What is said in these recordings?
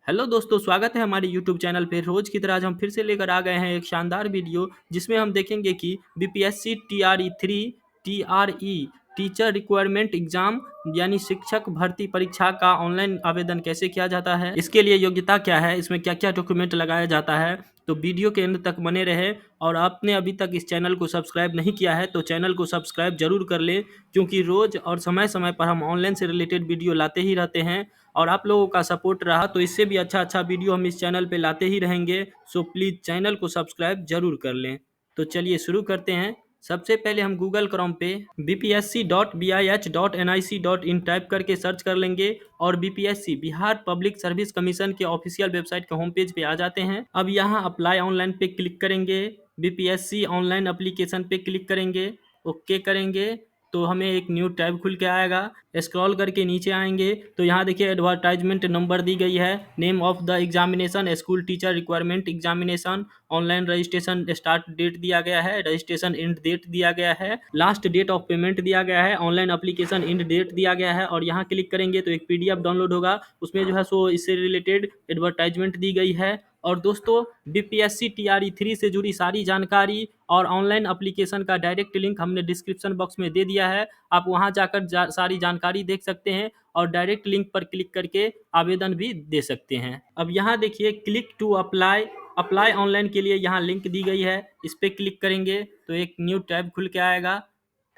Hello दोस्तों, स्वागत है हमारे यूट्यूब चैनल पे। रोज की तरह आज हम फिर से लेकर आ गए हैं एक शानदार वीडियो, जिसमें हम देखेंगे कि BPSC TRE 3 TRE teacher requirement exam यानी शिक्षक भर्ती परीक्षा का ऑनलाइन आवेदन कैसे किया जाता है, इसके लिए योग्यता क्या है, इसमें क्या क्या डॉक्यूमेंट लगाया जाता है। तो वीडियो के अंत तक बने रहे। और आपने अभी तक इस चैनल को सब्सक्राइब नहीं किया है तो चैनल को सब्सक्राइब जरूर कर ले, क्योंकि रोज और समय समय पर हम ऑनलाइन से रिलेटेड वीडियो लाते ही रहते हैं। और आप लोगों का सपोर्ट रहा तो इससे भी अच्छा अच्छा वीडियो हम इस चैनल पे लाते ही रहेंगे। सो प्लीज़ चैनल को सब्सक्राइब जरूर कर लें। तो चलिए शुरू करते हैं। सबसे पहले हम गूगल क्रोम पे bpsc.bih.nic.in टाइप करके सर्च कर लेंगे और BPSC Bihar public service commission के ऑफिशियल वेबसाइट के होम पेज पे आ जाते हैं। अब यहाँ अप्लाई ऑनलाइन पे क्लिक करेंगे, बीपीएससी ऑनलाइन एप्लीकेशन पे क्लिक करेंगे, ओके करेंगे तो हमें एक न्यू टैब खुल के आएगा। स्क्रॉल करके नीचे आएंगे तो यहाँ देखिए एडवर्टाइजमेंट नंबर दी गई है, name of the examination school teacher requirement examination, online registration start date दिया गया है, रजिस्ट्रेशन एंड डेट दिया गया है, लास्ट डेट ऑफ पेमेंट दिया गया है, ऑनलाइन एप्लीकेशन एंड डेट दिया गया है। और यहाँ क्लिक करेंगे तो एक पीडीएफ डाउनलोड होगा, उसमें जो है सो इससे रिलेटेड एडवर्टाइजमेंट दी गई है। और दोस्तों, बीपीएससी टीआरई 3 से जुड़ी सारी जानकारी और ऑनलाइन एप्लीकेशन का डायरेक्ट लिंक हमने डिस्क्रिप्शन बॉक्स में दे दिया है। आप वहां जाकर सारी जानकारी देख सकते हैं और डायरेक्ट लिंक पर क्लिक करके आवेदन भी दे सकते हैं। अब यहाँ देखिए click to apply, apply online के लिए यहाँ लिंक दी गई है, इस पर क्लिक करेंगे तो एक न्यू टैब खुल के आएगा।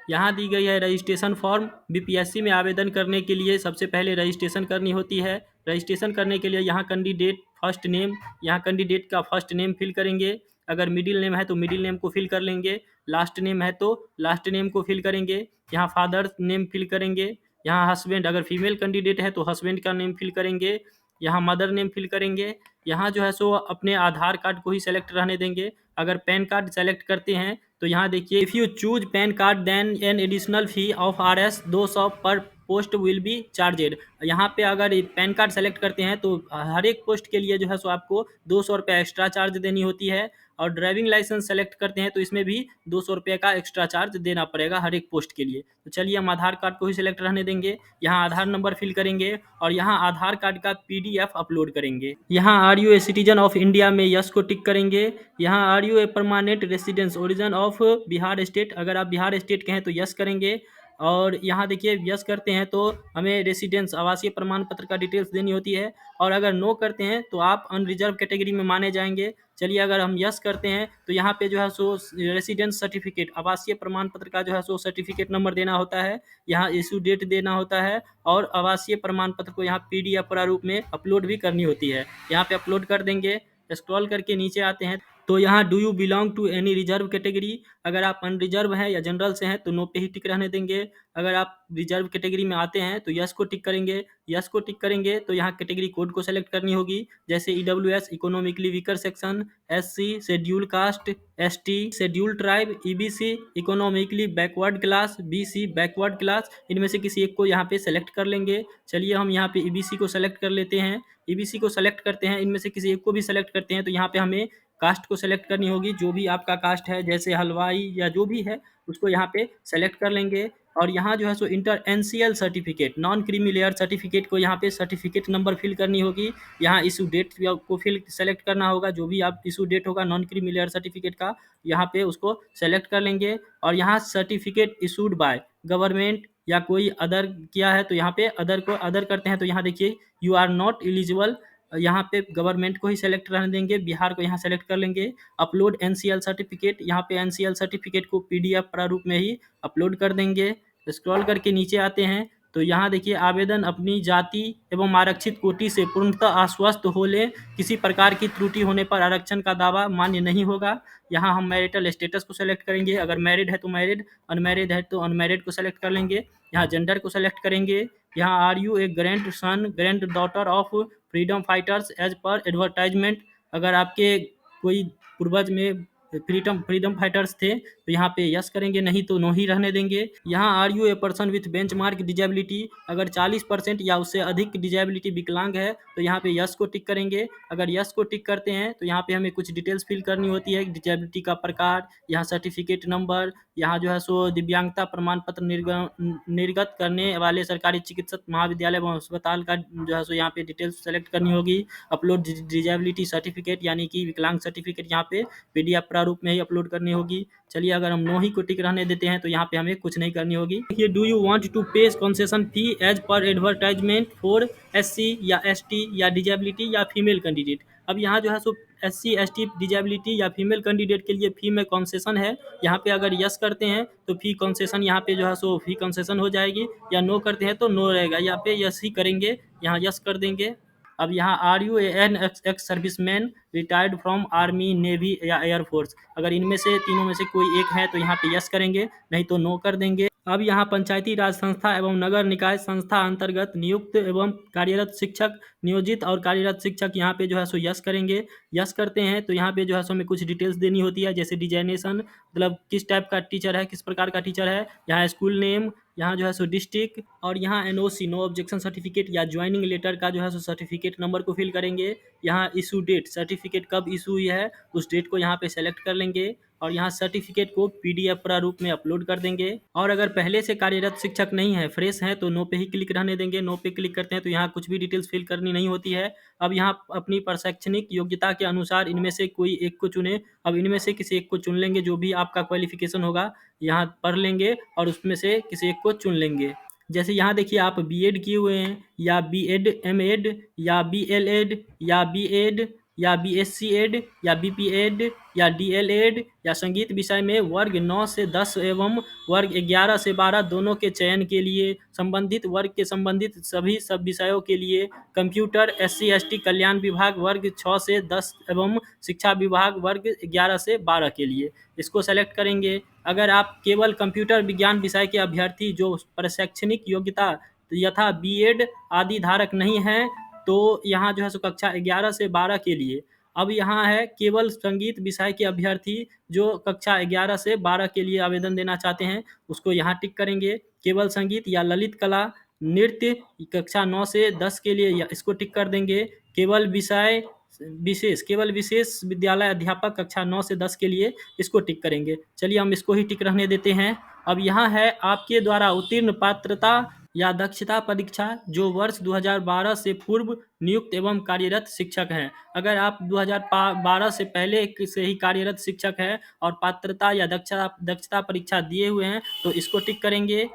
यहाँ दी गई है रजिस्ट्रेशन फॉर्म। बीपीएससी में आवेदन करने के लिए सबसे पहले रजिस्ट्रेशन करनी होती है। रजिस्ट्रेशन करने के लिए यहाँ कैंडिडेट फर्स्ट नेम, यहाँ कैंडिडेट का फर्स्ट नेम फिल करेंगे, अगर मिडिल नेम है तो मिडिल नेम को फिल कर लेंगे, लास्ट नेम है तो लास्ट नेम को फिल करेंगे, यहाँ फादर नेम फिल करेंगे, यहाँ हस्बैंड अगर फीमेल कैंडिडेट है तो हस्बैंड का नेम फिल करेंगे, यहाँ मदर नेम फिल करेंगे। यहाँ जो है सो अपने आधार कार्ड को ही सेलेक्ट रहने देंगे। अगर पैन कार्ड सेलेक्ट करते हैं तो यहाँ देखिए if you choose PAN card then an additional fee of RS 200 पर पोस्ट विल बी चार्जेड। यहाँ पे अगर पैन कार्ड सेलेक्ट करते हैं तो हर एक पोस्ट के लिए जो है सो आपको 200 रुपये एक्स्ट्रा चार्ज देनी होती है। और ड्राइविंग लाइसेंस सेलेक्ट करते हैं तो इसमें भी 200 रुपये का एक्स्ट्रा चार्ज देना पड़ेगा हर एक पोस्ट के लिए। तो चलिए हम आधार कार्ड को ही सिलेक्ट रहने देंगे, यहाँ आधार नंबर फिल करेंगे और यहाँ आधार कार्ड का PDF अपलोड करेंगे। यहाँ are you a citizen of India में यस को टिक करेंगे। यहाँ are you a permanent residence origin of Bihar state, अगर आप बिहार स्टेट के हैं तो यस करेंगे। और यहाँ देखिए यस करते हैं तो हमें रेसिडेंस आवासीय प्रमाण पत्र का डिटेल्स देनी होती है, और अगर नो करते हैं तो आप अनरिजर्व कैटेगरी में माने जाएंगे। चलिए अगर हम यस करते हैं तो यहाँ पे जो है सो रेसिडेंस सर्टिफिकेट आवासीय प्रमाण पत्र का जो है सो सर्टिफिकेट नंबर देना होता है, यहाँ इशू डेट देना होता है, और आवासीय प्रमाण पत्र को यहाँ PDF प्रारूप में अपलोड भी करनी होती है। यहाँ पे अपलोड कर देंगे। स्क्रॉल करके नीचे आते हैं तो यहाँ do you belong to any reserve category, अगर आप अनरिजर्व हैं या जनरल से हैं तो नो पे ही टिक रहने देंगे। अगर आप रिजर्व कैटेगरी में आते हैं तो यस को टिक करेंगे। यस को टिक करेंगे तो यहाँ कैटेगरी कोड को सेलेक्ट करनी होगी, जैसे EWS economically weaker section, SC schedule caste, ST schedule tribe, EBC economically backward class, BC backward class, इनमें से किसी एक को यहाँ पे सेलेक्ट कर लेंगे। चलिए हम यहाँ पे EBC को सेलेक्ट कर लेते हैं। EBC को सेलेक्ट करते हैं, इनमें से किसी एक को भी सेलेक्ट करते हैं तो यहाँ पे हमें कास्ट को सेलेक्ट करनी होगी, जो भी आपका कास्ट है जैसे हलवाई या जो भी है उसको यहाँ पे सेलेक्ट कर लेंगे। और यहाँ जो है सो inter NCL certificate non creamy layer certificate को यहाँ पे सर्टिफिकेट नंबर फिल करनी होगी। यहाँ इशू डेट को फिल सेलेक्ट करना होगा, जो भी आप इशू डेट होगा नॉन क्रीमी लेयर सर्टिफिकेट का यहाँ पे उसको सेलेक्ट कर लेंगे। और यहाँ सर्टिफिकेट इशूड बाय गवर्नमेंट या कोई अदर किया है तो यहाँ पे अदर को अदर करते हैं तो यहाँ देखिए यू आर नॉट एलिजिबल, यहाँ पे गवर्नमेंट को ही सेलेक्ट रहने देंगे, बिहार को यहाँ सेलेक्ट कर लेंगे। अपलोड NCL सर्टिफिकेट, यहाँ पे NCL सर्टिफिकेट को PDF प्रारूप में ही अपलोड कर देंगे। स्क्रॉल करके नीचे आते हैं तो यहाँ देखिए आवेदन अपनी जाति एवं आरक्षित कोटि से पूर्णतः आश्वस्त हो ले, किसी प्रकार की त्रुटि होने पर आरक्षण का दावा मान्य नहीं होगा। यहाँ हम मैरिटल स्टेटस को सेलेक्ट करेंगे, अगर मैरिड है तो मैरिड, अनमैरिड है तो अनमैरिड को सेलेक्ट कर लेंगे। यहाँ जेंडर को सेलेक्ट करेंगे। यहाँ are you a grand son grand daughter of freedom fighters as per advertisement, अगर आपके कोई पूर्वज में फ्रीडम फ्रीडम फाइटर्स थे तो यहाँ पे यस करेंगे, नहीं तो नो ही रहने देंगे। यहाँ are you a person with benchmark disability, अगर 40% या उससे अधिक डिजेबिलिटी विकलांग है तो यहाँ पे यस को टिक करेंगे। अगर यस को टिक करते हैं तो यहाँ पे हमें कुछ डिटेल्स फिल करनी होती है, डिजेबिलिटी का प्रकार, यहाँ सर्टिफिकेट नंबर, यहाँ जो है सो दिव्यांगता प्रमाण पत्र निर्गत करने वाले सरकारी चिकित्सक महाविद्यालय व अस्पताल का जो है सो यहाँ पे डिटेल्स सेलेक्ट करनी होगी। अपलोड डिजेबिलिटी सर्टिफिकेट यानी कि विकलांग सर्टिफिकेट यहाँ पे पीडीएफ प्रारूप में ही अपलोड करनी होगी। चलिए अगर हम नो ही को टिक रहने देते हैं तो यहाँ पे हमें कुछ नहीं करनी होगी। देखिए, do you want to pay concession fee as per advertisement for SC या एसटी या डिजेबिलिटी या फीमेल कैंडिडेट। अब यहाँ जो है सो एससी एसटी डिजेबिलिटी या फीमेल कैंडिडेट के लिए फी में कंसेशन है। यहाँ पे अगर यस करते हैं तो फी कंसेशन यहाँ पे जो है सो फी कंसेशन हो जाएगी, या नो करते हैं तो नो रहेगा। यहाँ पे यस ही करेंगे, यहाँ यस कर देंगे। अब यहाँ are you an ex serviceman retired from army navy या एयरफोर्स, अगर इनमें से तीनों में से कोई एक है तो यहाँ पे यस करेंगे, नहीं तो नो कर देंगे। अब यहाँ पंचायती राज संस्था एवं नगर निकाय संस्था अंतर्गत नियुक्त एवं कार्यरत शिक्षक, नियोजित और कार्यरत शिक्षक, यहाँ पे जो है सो यस करेंगे। यस करते हैं तो यहाँ पे जो है सो हमें कुछ डिटेल्स देनी होती है, जैसे डिजाइनेशन, मतलब किस टाइप का टीचर है, किस प्रकार का टीचर है, यहाँ स्कूल नेम, यहाँ जो है सो डिस्ट्रिक्ट, और यहाँ एनओसी नो ऑब्जेक्शन सर्टिफिकेट या ज्वाइनिंग लेटर का जो है सो सर्टिफिकेट नंबर को फिल करेंगे। यहाँ इशू डेट, सर्टिफिकेट कब इशू हुई है उस डेट को यहाँ पे सेलेक्ट कर लेंगे, और यहाँ सर्टिफिकेट को पीडीएफ प्रारूप में अपलोड कर देंगे। और अगर पहले से कार्यरत शिक्षक नहीं है, फ्रेश है, तो नो पे ही क्लिक रहने देंगे। नो पे क्लिक करते हैं तो यहाँ कुछ भी डिटेल्स फिल करनी नहीं होती है। अब यहाँ अपनी प्रशैक्षणिक योग्यता के अनुसार इनमें से कोई एक को चुने। अब इनमें से किसी एक को चुन लेंगे, जो भी आपका क्वालिफिकेशन होगा यहाँ पढ़ लेंगे और उसमें से किसी एक को चुन लेंगे। जैसे यहाँ देखिए, आप बीएड किए हुए हैं या बीएड एमएड या बीएलएड या बीएड या बीएससी एड या बीपीएड या डीएलएड या संगीत विषय में वर्ग 9 से 10 एवं वर्ग 11 से 12 दोनों के चयन के लिए संबंधित वर्ग के संबंधित सभी सब विषयों के लिए कंप्यूटर एससी एसटी कल्याण विभाग वर्ग 6 से 10 एवं शिक्षा विभाग वर्ग 11 से 12 के लिए इसको सेलेक्ट करेंगे। अगर आप केवल कंप्यूटर विज्ञान विषय के अभ्यर्थी जो प्रशैक्षणिक योग्यता यथा बीएड आदि धारक नहीं है तो यहाँ जो है सो कक्षा 11 से 12 के लिए। अब यहाँ है केवल संगीत विषय के अभ्यर्थी जो कक्षा 11 से 12 के लिए आवेदन देना चाहते हैं, उसको यहाँ टिक करेंगे। केवल संगीत या ललित कला नृत्य कक्षा 9 से 10 के लिए इसको टिक कर देंगे। केवल विषय विशेष, केवल विशेष विद्यालय अध्यापक कक्षा 9 से 10 के लिए इसको टिक करेंगे। चलिए हम इसको ही टिक रहने देते हैं। अब यहाँ है आपके द्वारा उत्तीर्ण पात्रता या दक्षता परीक्षा जो वर्ष 2012 से पूर्व नियुक्त एवं कार्यरत शिक्षक हैं। अगर आप 2012 से पहले से ही कार्यरत शिक्षक हैं और पात्रता या दक्षता परीक्षा दिए हुए हैं तो इसको टिक करेंगे,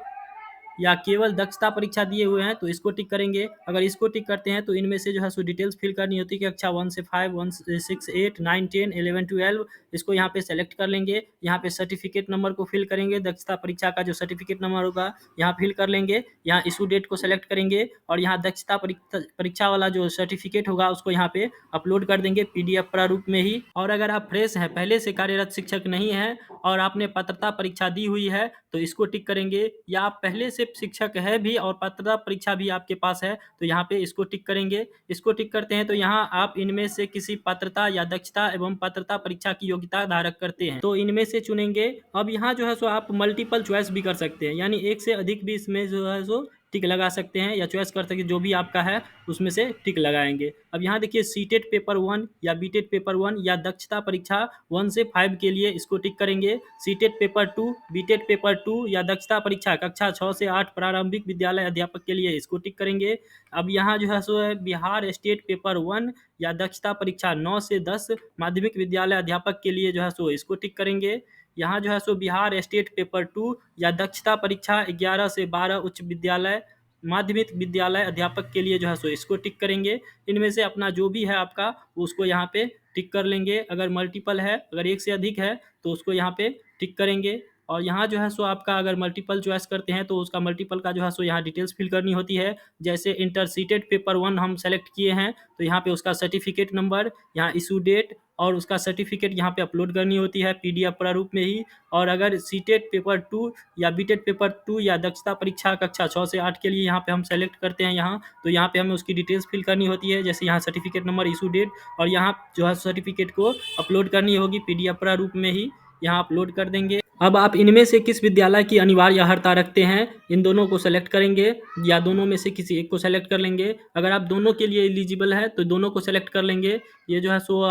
या केवल दक्षता परीक्षा दिए हुए हैं तो इसको टिक करेंगे। अगर इसको टिक करते हैं तो इनमें से जो है सो डिटेल्स फिल करनी होती है कि कक्षा 1 से 5, 1 से 6, 8, 9, 10, 11, 12 इसको यहाँ पे सेलेक्ट कर लेंगे। यहाँ पे सर्टिफिकेट नंबर को फिल करेंगे, दक्षता परीक्षा का जो सर्टिफिकेट नंबर होगा यहाँ फिल कर लेंगे। यहाँ इशू डेट को सेलेक्ट करेंगे और यहाँ दक्षता परीक्षा वाला जो सर्टिफिकेट होगा उसको यहाँ पे अपलोड कर देंगे पीडीएफ प्रारूप में ही। और अगर आप फ्रेश हैं, पहले से कार्यरत शिक्षक नहीं है और आपने पात्रता परीक्षा दी हुई है तो इसको टिक करेंगे, या आप पहले से शिक्षक है भी और पात्रता परीक्षा भी आपके पास है तो यहाँ पे इसको टिक करेंगे। इसको टिक करते हैं तो यहाँ आप इनमें से किसी पात्रता या दक्षता एवं पात्रता परीक्षा की योग्यता धारक करते हैं तो इनमें से चुनेंगे। अब यहाँ जो है सो आप मल्टीपल चॉइस भी कर सकते हैं, यानी एक से अधिक भी इसमें जो है सो टिक लगा सकते हैं या चॉइस कर सकते हैं, जो भी आपका है उसमें से टिक लगाएंगे। अब यहाँ देखिए सीटेट पेपर 1 या बीटेट पेपर 1 या दक्षता परीक्षा 1 से 5 के लिए इसको टिक करेंगे। सीटेट पेपर 2, बीटेट पेपर 2 या दक्षता परीक्षा कक्षा 6 से 8 प्रारंभिक विद्यालय अध्यापक के लिए इसको टिक करेंगे। अब यहाँ जो है सो है बिहार स्टेट पेपर 1 या दक्षता परीक्षा 9 से 10 माध्यमिक विद्यालय अध्यापक के लिए जो है सो इसको टिक करेंगे। यहाँ जो है सो बिहार स्टेट पेपर 2 या दक्षता परीक्षा 11 से 12 उच्च विद्यालय माध्यमिक विद्यालय अध्यापक के लिए जो है सो इसको टिक करेंगे। इनमें से अपना जो भी है आपका उसको यहाँ पे टिक कर लेंगे। अगर मल्टीपल है, अगर एक से अधिक है तो उसको यहाँ पे टिक करेंगे। और यहाँ जो है सो आपका अगर मल्टीपल चॉइस करते हैं तो उसका मल्टीपल का जो है सो यहाँ डिटेल्स फिल करनी होती है। जैसे इंटरसीटेड पेपर 1 हम सेलेक्ट किए हैं तो यहाँ पे उसका सर्टिफिकेट नंबर, यहाँ इशू डेट और उसका सर्टिफिकेट यहाँ पे अपलोड करनी होती है पीडीएफ प्रारूप में ही। और अगर सीटेट पेपर 2 या बीटेट पेपर 2 या दक्षता परीक्षा कक्षा 6 से 8 के लिए यहाँ पे हम सेलेक्ट करते हैं यहाँ, तो यहाँ पे हमें उसकी डिटेल्स फिल करनी होती है। जैसे यहाँ सर्टिफिकेट नंबर, इशू डेट और यहाँ जो है सर्टिफिकेट को अपलोड करनी होगी पीडीएफ प्रारूप में ही, यहाँ अपलोड कर देंगे। अब आप इनमें से किस विद्यालय की अनिवार्य अर्हता रखते हैं, इन दोनों को सेलेक्ट करेंगे या दोनों में से किसी एक को सेलेक्ट कर लेंगे। अगर आप दोनों के लिए एलिजिबल है तो दोनों को सेलेक्ट कर लेंगे। ये जो है सो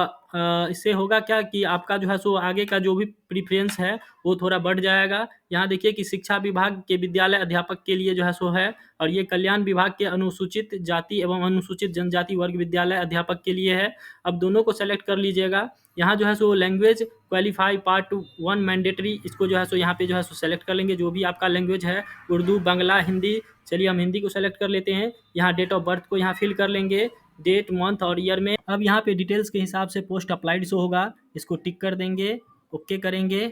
इससे होगा क्या कि आपका जो है सो आगे का जो भी प्रीफरेंस है वो थोड़ा बढ़ जाएगा। यहाँ देखिए कि शिक्षा विभाग के विद्यालय अध्यापक के लिए जो है सो है, और ये कल्याण विभाग के अनुसूचित जाति एवं अनुसूचित जनजाति वर्ग विद्यालय अध्यापक के लिए है। अब दोनों को सेलेक्ट कर लीजिएगा। यहाँ जो है so language qualify part 1 mandatory, इसको जो है सो यहाँ पे जो है सो सेलेक्ट कर लेंगे जो भी आपका लैंग्वेज है, उर्दू, बांग्ला, हिंदी। चलिए हम हिंदी को सेलेक्ट कर लेते हैं। यहाँ डेट ऑफ बर्थ को यहाँ फिल कर लेंगे, डेट, मंथ और ईयर में। अब यहाँ पे डिटेल्स के हिसाब से पोस्ट अप्लाइड शो होगा, इसको टिक कर देंगे, ओके करेंगे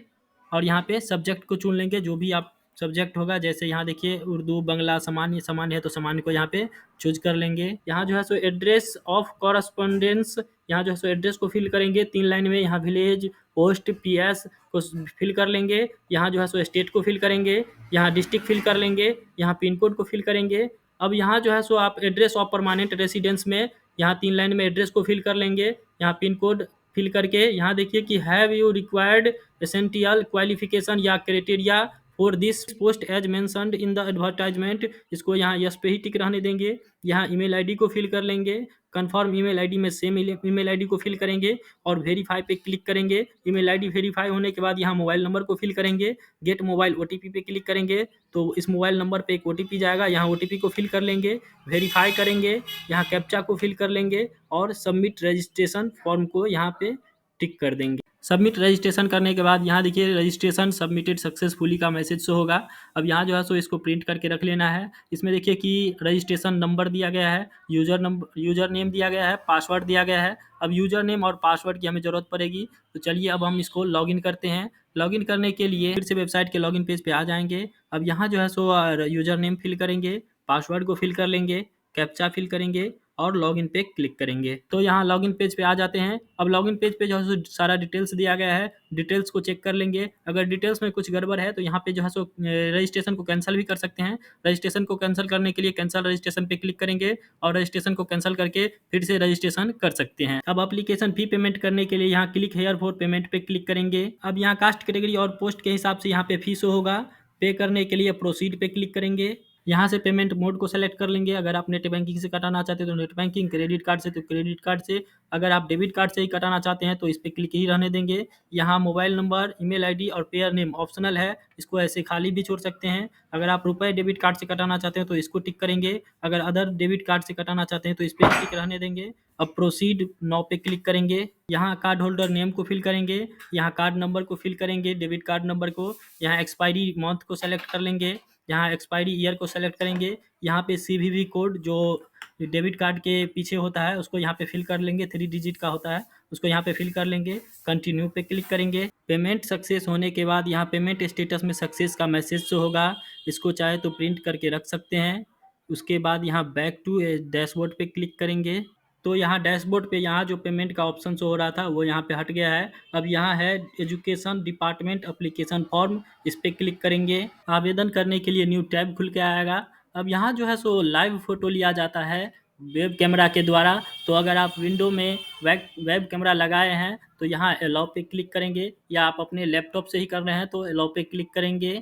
और यहाँ पे सब्जेक्ट को चुन लेंगे जो भी आप सब्जेक्ट होगा। जैसे यहाँ देखिए उर्दू, बांग्ला, सामान्य, सामान्य है तो सामान्य को यहाँ पे चूज कर लेंगे। यहाँ जो है सो एड्रेस ऑफ कॉरस्पॉन्डेंस, यहाँ जो है सो एड्रेस को फिल करेंगे 3 लाइन में। यहाँ विलेज, पोस्ट, पीएस को फिल कर लेंगे। यहाँ जो है सो स्टेट को फिल करेंगे, यहाँ डिस्ट्रिक्ट फिल कर लेंगे, यहाँ पिन कोड को फिल करेंगे। अब यहाँ जो है सो आप एड्रेस ऑफ परमानेंट रेसिडेंस में यहाँ 3 लाइन में एड्रेस को फिल कर लेंगे, यहाँ पिन कोड फिल करके यहाँ देखिए कि have you required essential qualification या criteria for this post as mentioned in the advertisement, इसको यहाँ यस पे ही टिक रहने देंगे। यहाँ ईमेल आईडी को फिल कर लेंगे, कंफर्म ईमेल आईडी में सेम ईमेल आईडी को फिल करेंगे और वेरीफाई पे क्लिक करेंगे। ईमेल आईडी वेरीफाई होने के बाद यहाँ मोबाइल नंबर को फिल करेंगे, गेट मोबाइल ओटीपी पे क्लिक करेंगे तो इस मोबाइल नंबर पे एक ओटीपी जाएगा, यहाँ ओटीपी को फिल कर लेंगे, वेरीफाई करेंगे, यहाँ कैप्चा को फिल कर लेंगे और सबमिट रजिस्ट्रेशन फॉर्म को यहाँ पे टिक कर देंगे। सबमिट रजिस्ट्रेशन करने के बाद यहाँ देखिए रजिस्ट्रेशन सबमिटेड सक्सेसफुली का मैसेज शो होगा। अब यहाँ जो है सो इसको प्रिंट करके रख लेना है। इसमें देखिए कि रजिस्ट्रेशन नंबर दिया गया है, यूजर नेम दिया गया है, पासवर्ड दिया गया है। अब यूजर नेम और पासवर्ड की हमें ज़रूरत पड़ेगी, तो चलिए अब हम इसको लॉगिन करते हैं। लॉगिन करने के लिए फिर से वेबसाइट के लॉगिन पेज पे आ जाएंगे। अब यहाँ जो है सो यूजर नेम फिल करेंगे, पासवर्ड को फिल कर लेंगे, कैप्चा फिल करेंगे और लॉगिन पे क्लिक करेंगे तो यहाँ लॉगिन पेज पे आ जाते हैं। अब लॉगिन पेज पे जो है सो सारा डिटेल्स दिया गया है, डिटेल्स को चेक कर लेंगे। अगर डिटेल्स में कुछ गड़बड़ है तो यहाँ पे जो है सो रजिस्ट्रेशन को कैंसिल भी कर सकते हैं। रजिस्ट्रेशन को कैंसिल करने के लिए कैंसिल रजिस्ट्रेशन पे क्लिक करेंगे और रजिस्ट्रेशन को कैंसिल करके फिर से रजिस्ट्रेशन कर सकते हैं। अब एप्लीकेशन फी पेमेंट करने के लिए यहाँ क्लिक हेयर फॉर पेमेंट पे क्लिक करेंगे। अब यहाँ कास्ट कैटेगरी और पोस्ट के हिसाब से यहाँ पे फीस होगा। पे करने के लिए प्रोसीड पे क्लिक करेंगे। यहाँ से पेमेंट मोड को सेलेक्ट कर लेंगे। अगर आप नेट बैंकिंग से कटाना चाहते हैं तो नेट बैंकिंग, क्रेडिट कार्ड से तो क्रेडिट कार्ड से, अगर आप डेबिट कार्ड से ही कटाना चाहते हैं तो इस पर क्लिक ही रहने देंगे। यहाँ मोबाइल नंबर, ईमेल आईडी और पेयर नेम ऑप्शनल है, इसको ऐसे खाली भी छोड़ सकते हैं। अगर आप रुपए डेबिट कार्ड से कटाना चाहते हैं तो इसको टिक करेंगे। अगर अदर डेबिट कार्ड से कटाना चाहते हैं तो इस पर टिक रहने देंगे। अब प्रोसीड नाउ पे क्लिक करेंगे। यहाँ कार्ड होल्डर नेम को फिल करेंगे, यहाँ कार्ड नंबर को फिल करेंगे, डेबिट कार्ड नंबर को, यहाँ एक्सपायरी मंथ को सेलेक्ट कर लेंगे, यहाँ एक्सपायरी ईयर को सेलेक्ट करेंगे। यहाँ पे सीवीवी कोड जो डेबिट कार्ड के पीछे होता है उसको यहाँ पे फिल कर लेंगे, 3 डिजिट का होता है, उसको यहाँ पे फिल कर लेंगे। कंटिन्यू पे क्लिक करेंगे। पेमेंट सक्सेस होने के बाद यहाँ पेमेंट स्टेटस में सक्सेस का मैसेज शो होगा, इसको चाहे तो प्रिंट करके रख सकते हैं। उसके बाद यहाँ बैक टू डैशबोर्ड पे क्लिक करेंगे तो यहाँ डैशबोर्ड पे यहाँ जो पेमेंट का ऑप्शन शो हो रहा था वो यहाँ पे हट गया है। अब यहाँ है एजुकेशन डिपार्टमेंट एप्लीकेशन फॉर्म, इस पर क्लिक करेंगे। आवेदन करने के लिए न्यू टैब खुल के आएगा। अब यहाँ जो है सो लाइव फोटो लिया जाता है वेब कैमरा के द्वारा, तो अगर आप विंडो में वेब कैमरा लगाए हैं तो यहाँ अलाउ पे क्लिक करेंगे, या आप अपने लैपटॉप से ही कर रहे हैं तो अलाउ पे क्लिक करेंगे।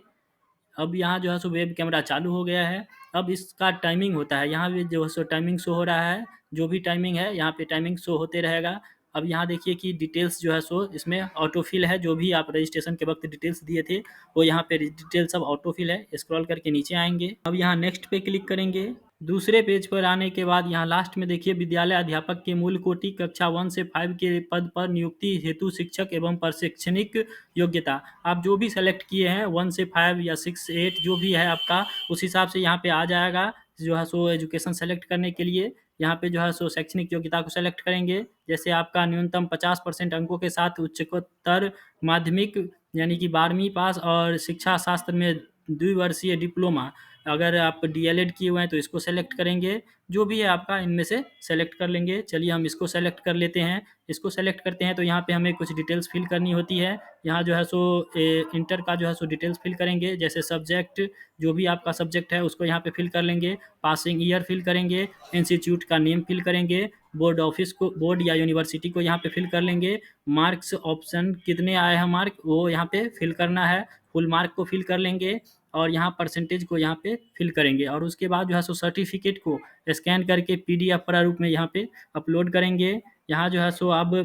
अब यहाँ जो है सो वेब कैमरा चालू हो गया है। अब इसका टाइमिंग होता है, यहाँ भी जो है सो टाइमिंग शो हो रहा है, जो भी टाइमिंग है यहाँ पे टाइमिंग शो होते रहेगा। अब यहाँ देखिए कि डिटेल्स जो है सो इसमें ऑटोफिल है, जो भी आप रजिस्ट्रेशन के वक्त डिटेल्स दिए थे वो यहाँ पे डिटेल सब ऑटोफिल है। स्क्रॉल करके नीचे आएंगे। अब यहाँ नेक्स्ट पे क्लिक करेंगे। दूसरे पेज पर आने के बाद यहाँ लास्ट में देखिए विद्यालय अध्यापक के मूल कोटि कक्षा 1 से 5 के पद पर नियुक्ति हेतु शिक्षक एवं प्रशैक्षणिक योग्यता, आप जो भी सेलेक्ट किए हैं 1 से 5 या 6 8 जो भी है आपका, उस हिसाब से यहाँ पे आ जाएगा। जो है सो एजुकेशन सेलेक्ट करने के लिए यहाँ पे जो है सो शैक्षणिक योग्यता को सेलेक्ट करेंगे। जैसे आपका न्यूनतम 50% अंकों के साथ उच्चतर माध्यमिक यानी कि 12वीं पास और शिक्षा शास्त्र में द्विवर्षीय डिप्लोमा। अगर आप डीएलएड किए हुए हैं तो इसको सेलेक्ट करेंगे, जो भी है आपका इनमें से सेलेक्ट कर लेंगे। चलिए हम इसको सेलेक्ट कर लेते हैं। इसको सेलेक्ट करते हैं तो यहाँ पे हमें कुछ डिटेल्स फिल करनी होती है। यहाँ जो है सो इंटर का जो है सो डिटेल्स फिल करेंगे, जैसे सब्जेक्ट, जो भी आपका सब्जेक्ट है उसको यहाँ पे फिल कर लेंगे। पासिंग ईयर फिल करेंगे, इंस्टीट्यूट का नेम फिल करेंगे, बोर्ड ऑफिस को, बोर्ड या यूनिवर्सिटी को यहाँ पे फिल कर लेंगे। मार्क्स ऑप्शन कितने आए हैं मार्क, वो यहाँ पे फिल करना है। फुल मार्क को फिल कर लेंगे और यहाँ परसेंटेज को यहाँ पे फिल करेंगे। और उसके बाद जो है सो सर्टिफिकेट को स्कैन करके पीडीएफ प्रारूप में यहाँ पे अपलोड करेंगे। यहाँ जो है सो अब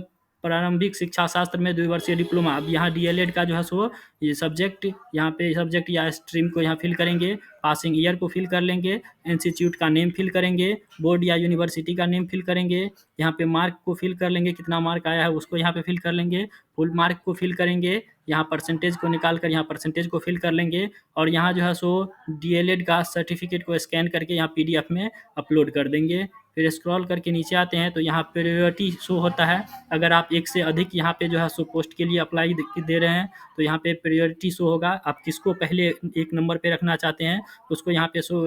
प्रारंभिक शिक्षा शास्त्र में द्विवर्षीय डिप्लोमा, अब यहाँ डीएलएड का जो है सो ये सब्जेक्ट, यहाँ पे सब्जेक्ट या स्ट्रीम को यहाँ फिल करेंगे। पासिंग ईयर को फिल कर लेंगे, इंस्टीट्यूट का नेम फिल करेंगे, बोर्ड या यूनिवर्सिटी का नेम फिल करेंगे। यहाँ पे मार्क को फिल कर लेंगे, कितना मार्क आया है उसको यहाँ पे फिल कर लेंगे। फुल मार्क को फिल करेंगे, यहाँ परसेंटेज को निकाल कर यहाँ परसेंटेज को फिल कर लेंगे। और यहाँ जो है सो डीएलएड का सर्टिफिकेट को स्कैन करके यहाँ पीडीएफ में अपलोड कर देंगे। फिर स्क्रॉल करके नीचे आते हैं तो यहाँ प्रायोरिटी शो होता है। अगर आप एक से अधिक यहाँ पे जो है सो पोस्ट के लिए अप्लाई दे रहे हैं तो यहाँ पे प्रायोरिटी शो होगा। आप किसको पहले एक नंबर पे रखना चाहते हैं उसको यहाँ पे सो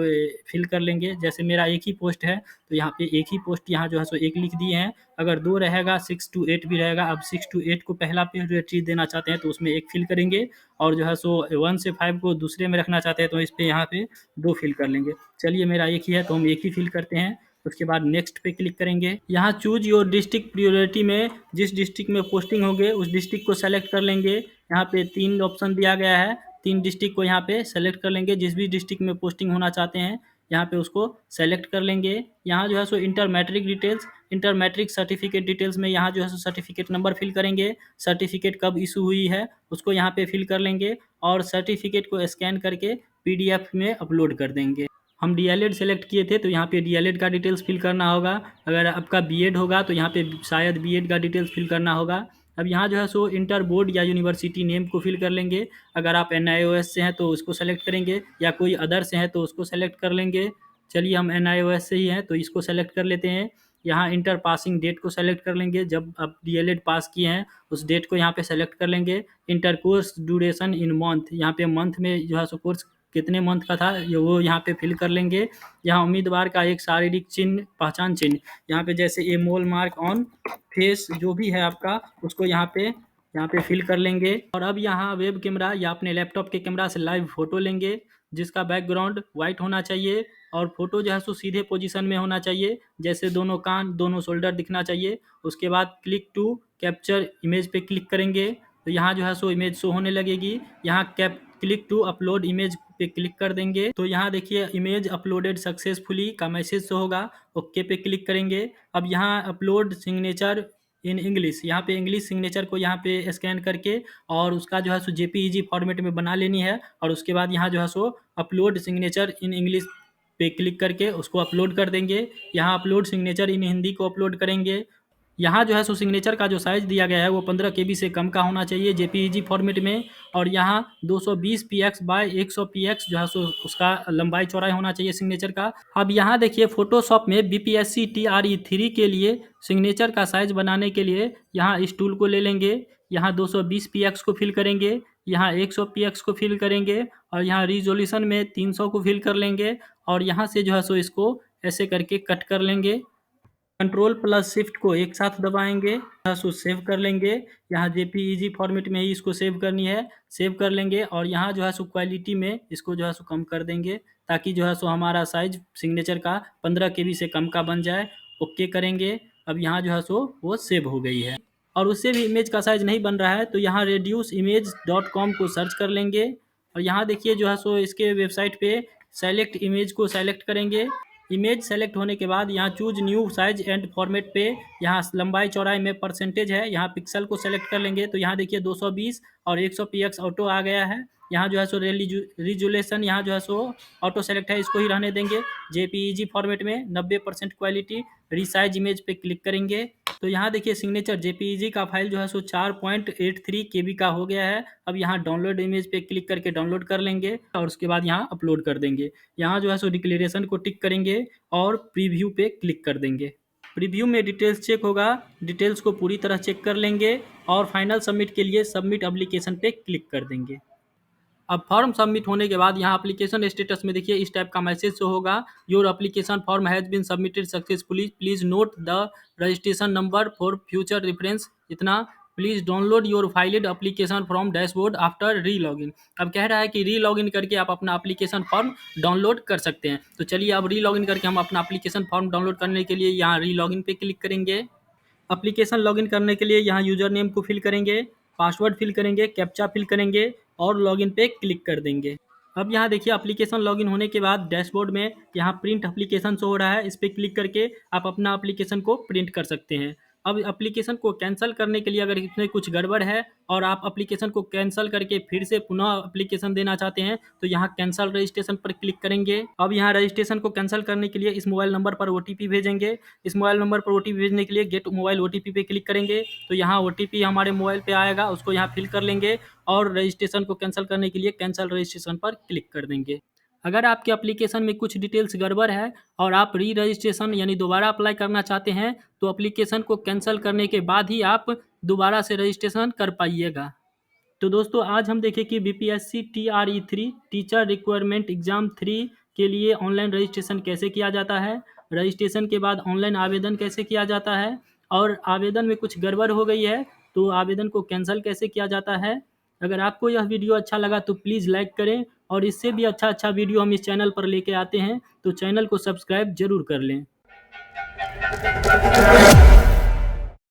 फिल कर लेंगे। जैसे मेरा एक ही पोस्ट है तो यहाँ पे एक ही पोस्ट यहाँ जो है सो एक लिख दिए हैं। अगर 2 रहेगा 6 to 8 भी रहेगा, अब 6 to 8 को पहला प्रायोरिटी देना चाहते हैं तो उसमें 1 फिल करेंगे। और जो है सो 1 से 5 को दूसरे में रखना चाहते हैं तो इस पे यहाँ पे 2 फिल कर लेंगे। चलिए मेरा एक ही है तो हम एक ही फिल करते हैं। उसके बाद नेक्स्ट पे क्लिक करेंगे। यहाँ चूज योर डिस्ट्रिक्ट प्रायोरिटी में जिस डिस्ट्रिक्ट में पोस्टिंग होंगे उस डिस्ट्रिक्ट को सेलेक्ट कर लेंगे। यहाँ पे 3 ऑप्शन दिया गया है, 3 डिस्ट्रिक्ट को यहाँ पे सेलेक्ट कर लेंगे। जिस भी डिस्ट्रिक्ट में पोस्टिंग होना चाहते हैं यहाँ पे उसको सेलेक्ट कर लेंगे। यहाँ जो है सो inter matric details, inter matric certificate details में यहाँ जो है सो सर्टिफिकेट नंबर फिल करेंगे। सर्टिफिकेट कब इशू हुई है उसको यहाँ पे फिल कर लेंगे और सर्टिफिकेट को स्कैन करके पीडीएफ में अपलोड कर देंगे। हम डीएलएड सेलेक्ट किए थे तो यहाँ पे डीएलएड का डिटेल्स फिल करना होगा। अगर आपका बीएड होगा तो यहाँ पे शायद बीएड का डिटेल्स फिल करना होगा। अब यहाँ जो है सो इंटर बोर्ड या यूनिवर्सिटी नेम को फिल कर लेंगे। अगर आप एनआईओएस से हैं तो उसको सेलेक्ट करेंगे, या कोई अदर से हैं तो उसको सेलेक्ट कर लेंगे। चलिए हम एनआईओएस से ही हैं तो इसको सेलेक्ट कर लेते हैं। यहाँ इंटर पासिंग डेट को सेलेक्ट कर लेंगे, जब आप डीएलएड पास किए हैं उस डेट को यहाँ पे सेलेक्ट कर लेंगे। इंटर कोर्स ड्यूरेशन इन मंथ, यहाँ पे मंथ में जो है सो कोर्स कितने मंथ का था ये वो यहाँ पे फिल कर लेंगे। यहाँ उम्मीदवार का एक शारीरिक चिन्ह, पहचान चिन्ह, यहाँ पे जैसे ए मोल मार्क ऑन फेस जो भी है आपका उसको यहाँ पे फिल कर लेंगे। और अब यहाँ वेब कैमरा या अपने लैपटॉप के कैमरा से लाइव फोटो लेंगे, जिसका बैकग्राउंड वाइट होना चाहिए और फोटो जो है सो सीधे पोजीशन में होना चाहिए, जैसे दोनों कान, दोनों शोल्डर दिखना चाहिए। उसके बाद क्लिक टू कैप्चर इमेज पे क्लिक करेंगे तो यहाँ जो है सो इमेज शो होने लगेगी। यहाँ क्लिक टू अपलोड इमेज पे क्लिक कर देंगे तो यहाँ देखिए इमेज अपलोडेड सक्सेसफुली का मैसेज शो होगा। ओके पे क्लिक करेंगे। अब यहाँ अपलोड सिग्नेचर इन इंग्लिश, यहाँ पे इंग्लिश सिग्नेचर को यहाँ पे स्कैन करके और उसका जो है सो जेपीईजी फॉर्मेट में बना लेनी है। और उसके बाद यहाँ जो है सो अपलोड सिग्नेचर इन इंग्लिश पे क्लिक करके उसको अपलोड कर देंगे। यहाँ अपलोड सिग्नेचर इन हिंदी को अपलोड करेंगे। यहाँ जो है सो सिग्नेचर का जो साइज़ दिया गया है वो 15 KB से कम का होना चाहिए जेपीईजी फॉर्मेट में। और यहाँ 220 px बाय 100 px जो है सो उसका लंबाई चौड़ाई होना चाहिए सिग्नेचर का। अब यहाँ देखिए फोटोशॉप में बीपीएससी TRE3 के लिए सिग्नेचर का साइज़ बनाने के लिए यहाँ इस टूल को ले लेंगे। यहाँ 220 px को फिल करेंगे, यहाँ 100 px को फिल करेंगे और यहाँ रिजोल्यूशन में 300 को फिल कर लेंगे। और यहाँ से जो है सो इसको ऐसे करके कट कर लेंगे। कंट्रोल प्लस शिफ्ट को एक साथ दबाएंगे, इसको सेव कर लेंगे। यहाँ जेपीईजी फॉर्मेट में ही इसको सेव करनी है, सेव कर लेंगे। और यहाँ जो है सो क्वालिटी में इसको जो है सो कम कर देंगे ताकि जो है सो हमारा साइज सिग्नेचर का 15 KB से कम का बन जाए। ओके करेंगे। अब यहाँ जो है सो वो सेव हो गई है। और उससे भी इमेज का साइज नहीं बन रहा है तो यहाँ reduceimage.com को सर्च कर लेंगे। और यहाँ देखिए जो है सो इसके वेबसाइट पे सेलेक्ट इमेज को सेलेक्ट करेंगे। इमेज सेलेक्ट होने के बाद यहाँ choose new size and format पे यहाँ लंबाई चौड़ाई में परसेंटेज है, यहाँ पिक्सल को सेलेक्ट कर लेंगे तो यहाँ देखिए 220 और 100 px ऑटो आ गया है। यहाँ जो है सो रिजोल्यूशन यहाँ जो है सो ऑटो सेलेक्ट है, इसको ही रहने देंगे। जेपीईजी फॉर्मेट में 90% क्वालिटी, रीसाइज इमेज पे क्लिक करेंगे तो यहाँ देखिए सिग्नेचर जेपीईजी का फाइल जो है सो 4.83 KB का हो गया है। अब यहाँ डाउनलोड इमेज पे क्लिक करके डाउनलोड कर लेंगे और उसके बाद यहाँ अपलोड कर देंगे। यहाँ जो है सो डिक्लेरेशन को टिक करेंगे और प्रीव्यू पे क्लिक कर देंगे। प्रीव्यू में डिटेल्स चेक होगा, डिटेल्स को पूरी तरह चेक कर लेंगे और फाइनल सबमिट के लिए सबमिट एप्लीकेशन पे क्लिक कर देंगे। अब फॉर्म सबमिट होने के बाद यहाँ एप्लीकेशन स्टेटस में देखिए इस टाइप का मैसेज शो होगा, your application form has been submitted successfully, please note the registration number for future reference, इतना, please download your filed application from dashboard after re login. अब कह रहा है कि री लॉगिन करके आप अपना एप्लीकेशन फॉर्म डाउनलोड कर सकते हैं। तो चलिए अब री लॉगिन करके हम अपना एप्लीकेशन फॉर्म डाउनलोड करने के लिए यहाँ री लॉगिन पे क्लिक करेंगे। एप्लीकेशन लॉगिन करने के लिए यहाँ यूज़र नेम को फिल करेंगे, पासवर्ड फिल करेंगे, कैप्चा फिल करेंगे और लॉगिन पे क्लिक कर देंगे। अब यहाँ देखिए एप्लीकेशन लॉगिन होने के बाद डैशबोर्ड में यहाँ प्रिंट एप्लीकेशन शो हो रहा है, इस पर क्लिक करके आप अपना एप्लीकेशन को प्रिंट कर सकते हैं। अब एप्लीकेशन को कैंसिल करने के लिए अगर इसमें कुछ गड़बड़ है और आप एप्लीकेशन को कैंसिल करके फिर से पुनः एप्लीकेशन देना चाहते हैं तो यहाँ कैंसिल रजिस्ट्रेशन पर क्लिक करेंगे। अब यहाँ रजिस्ट्रेशन को कैंसिल करने के लिए इस मोबाइल नंबर पर ओटीपी भेजेंगे। इस मोबाइल नंबर पर ओटीपी भेजने के लिए गेट मोबाइल ओटीपी पे क्लिक करेंगे तो यहाँ ओटीपी हमारे मोबाइल पे आएगा, उसको यहाँ फिल कर लेंगे और रजिस्ट्रेशन को कैंसिल करने के लिए कैंसिल रजिस्ट्रेशन पर क्लिक कर देंगे। अगर आपके एप्लीकेशन में कुछ डिटेल्स गड़बड़ है और आप री रजिस्ट्रेशन यानी दोबारा अप्लाई करना चाहते हैं तो एप्लीकेशन को कैंसिल करने के बाद ही आप दोबारा से रजिस्ट्रेशन कर पाइएगा। तो दोस्तों आज हम देखें कि BPSC TRE3 teacher requirement exam 3 के लिए ऑनलाइन रजिस्ट्रेशन कैसे किया जाता है, रजिस्ट्रेशन के बाद ऑनलाइन आवेदन कैसे किया जाता है और आवेदन में कुछ गड़बड़ हो गई है तो आवेदन को कैंसिल कैसे किया जाता है। अगर आपको यह वीडियो अच्छा लगा तो प्लीज़ लाइक करें और इससे भी अच्छा वीडियो हम इस चैनल पर लेके आते हैं तो चैनल को सब्सक्राइब जरूर कर लें।